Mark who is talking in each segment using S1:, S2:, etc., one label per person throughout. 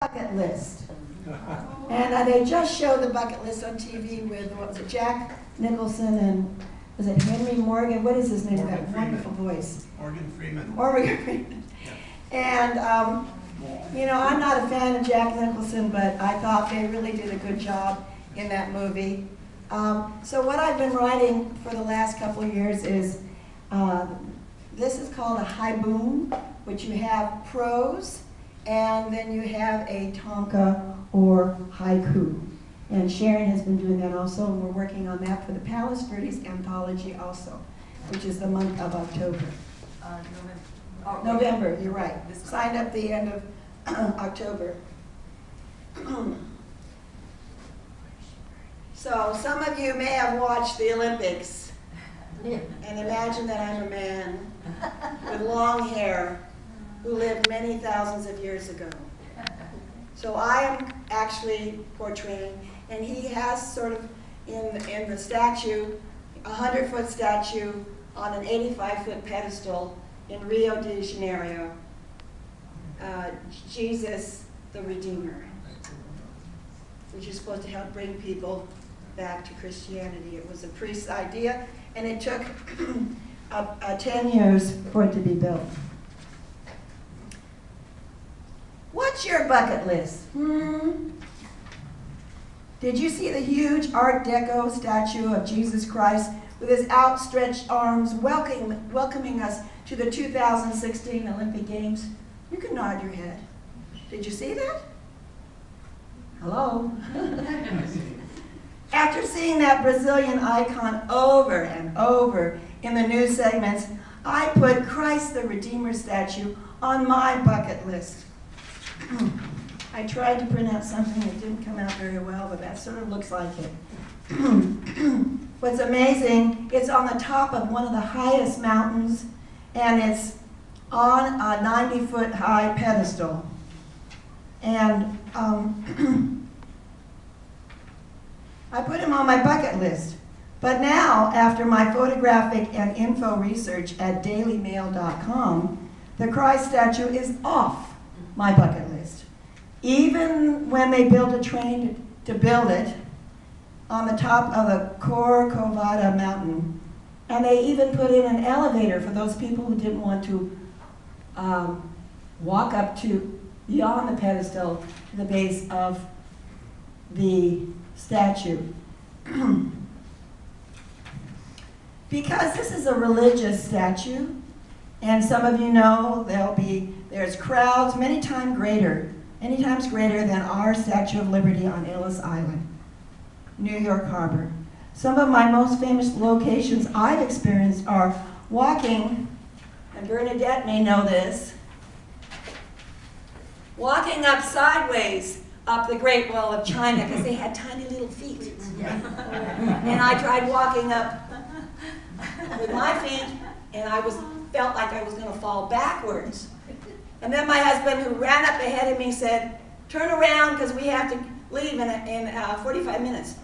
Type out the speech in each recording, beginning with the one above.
S1: Bucket list. And they just showed the bucket list on TV with, what was it, Jack Nicholson and, was it Henry Morgan? What is his name?
S2: Morgan
S1: That
S2: Freeman.
S1: wonderful voice.
S2: Morgan Freeman.
S1: Morgan Freeman. And, you know, I'm not a fan of Jack Nicholson, but I thought they really did a good job in that movie. So what I've been writing for the last couple of years is, this is called a Haibun, which you have prose, and then you have a tanka or haiku. And Sharon has been doing that also, and we're working on that for the Palos Verdes anthology also, which is the month of October. November, you're right. Signed up the end of October. So some of you may have watched the Olympics and imagine that I'm a man with long hair who lived many thousands of years ago. So I am actually portraying, and he has sort of in the statue, a 100-foot statue on an 85-foot pedestal in Rio de Janeiro, Jesus the Redeemer, which is supposed to help bring people back to Christianity. It was a priest's idea, and it took 10 years for it to be built. What's your bucket list? Did you see the huge Art Deco statue of Jesus Christ with his outstretched arms welcoming us to the 2016 Olympic Games? You can nod your head. Did you see that? Hello? After seeing that Brazilian icon over and over in the news segments, I put Christ the Redeemer statue on my bucket list. I tried to print out something that didn't come out very well, but that sort of looks like it. What's amazing, it's on the top of one of the highest mountains, and it's on a 90-foot high pedestal. And I put him on my bucket list. But now, after my photographic and info research at dailymail.com, the Christ statue is off my bucket list. Even when they built a train to build it on the top of the Corcovado mountain, and they even put in an elevator for those people who didn't want to walk up to beyond the pedestal to the base of the statue. Because this is a religious statue, and some of you know there's crowds many times greater than our Statue of Liberty on Ellis Island, New York Harbor. Some of my most famous locations I've experienced are walking, and Bernadette may know this, walking up sideways up the Great Wall of China because they had tiny little feet. And I tried walking up with my feet, and felt like I was going to fall backwards. And then my husband, who ran up ahead of me, said, "Turn around because we have to leave in 45 minutes."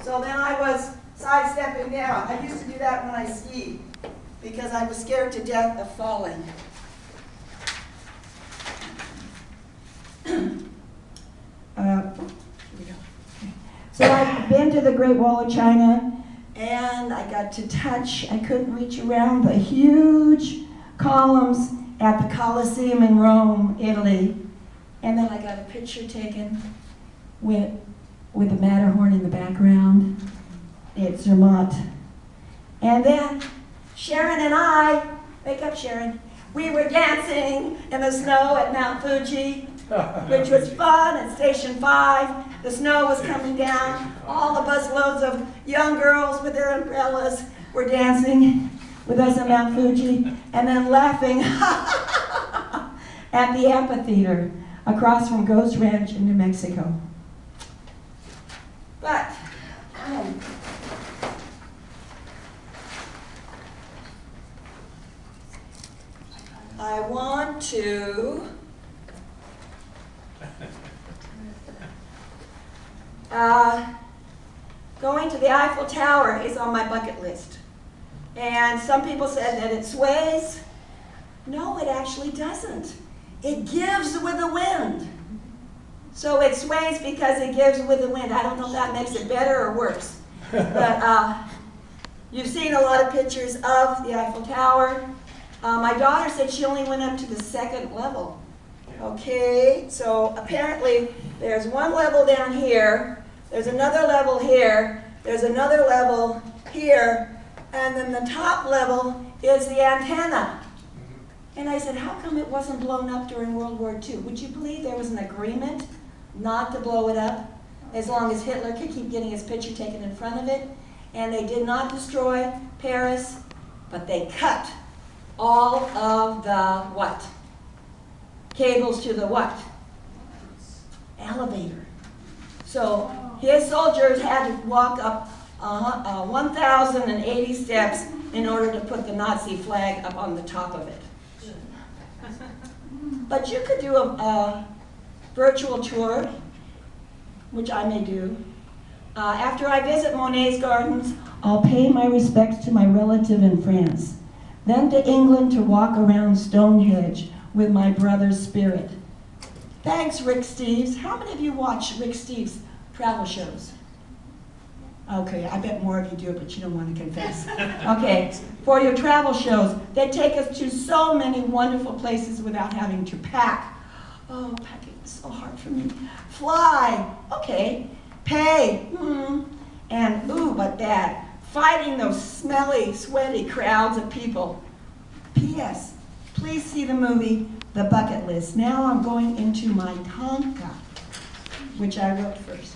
S1: So then I was sidestepping down. I used to do that when I skied because I was scared to death of falling. So I've been to the Great Wall of China, and I got to touch, I couldn't reach around the huge columns at the Colosseum in Rome, Italy. And then I got a picture taken with the Matterhorn in the background at Zermatt. And then Sharon and I, wake up Sharon, we were dancing in the snow at Mount Fuji, which was fun at Station 5. The snow was coming down. All the busloads of young girls with their umbrellas were dancing with us at Mount Fuji, and then laughing at the amphitheater across from Ghost Ranch in New Mexico. But I want to going to the Eiffel Tower is on my bucket list. And some people said that it sways. No, it actually doesn't. It gives with the wind. So it sways because it gives with the wind. I don't know if that makes it better or worse. But you've seen a lot of pictures of the Eiffel Tower. My daughter said she only went up to the 2nd level. Okay, so apparently there's one level down here, there's another level here, there's another level here, and then the top level is the antenna. And I said, how come it wasn't blown up during World War II? Would you believe there was an agreement not to blow it up, as long as Hitler could keep getting his picture taken in front of it? And they did not destroy Paris, but they cut all of the what? Cables to the what? Elevator. So his soldiers had to walk up 1,080 steps in order to put the Nazi flag up on the top of it. But you could do a virtual tour, which I may do. After I visit Monet's gardens, I'll pay my respects to my relative in France. Then to England to walk around Stonehenge with my brother's spirit. Thanks, Rick Steves. How many of you watch Rick Steves' travel shows? Okay, I bet more of you do, but you don't want to confess. Okay, for your travel shows, they take us to so many wonderful places without having to pack. Oh, packing is so hard for me. Fly, okay. Pay, and ooh, but bad. Fighting those smelly, sweaty crowds of people. P.S. Please see the movie, The Bucket List. Now I'm going into my tanka, which I wrote first.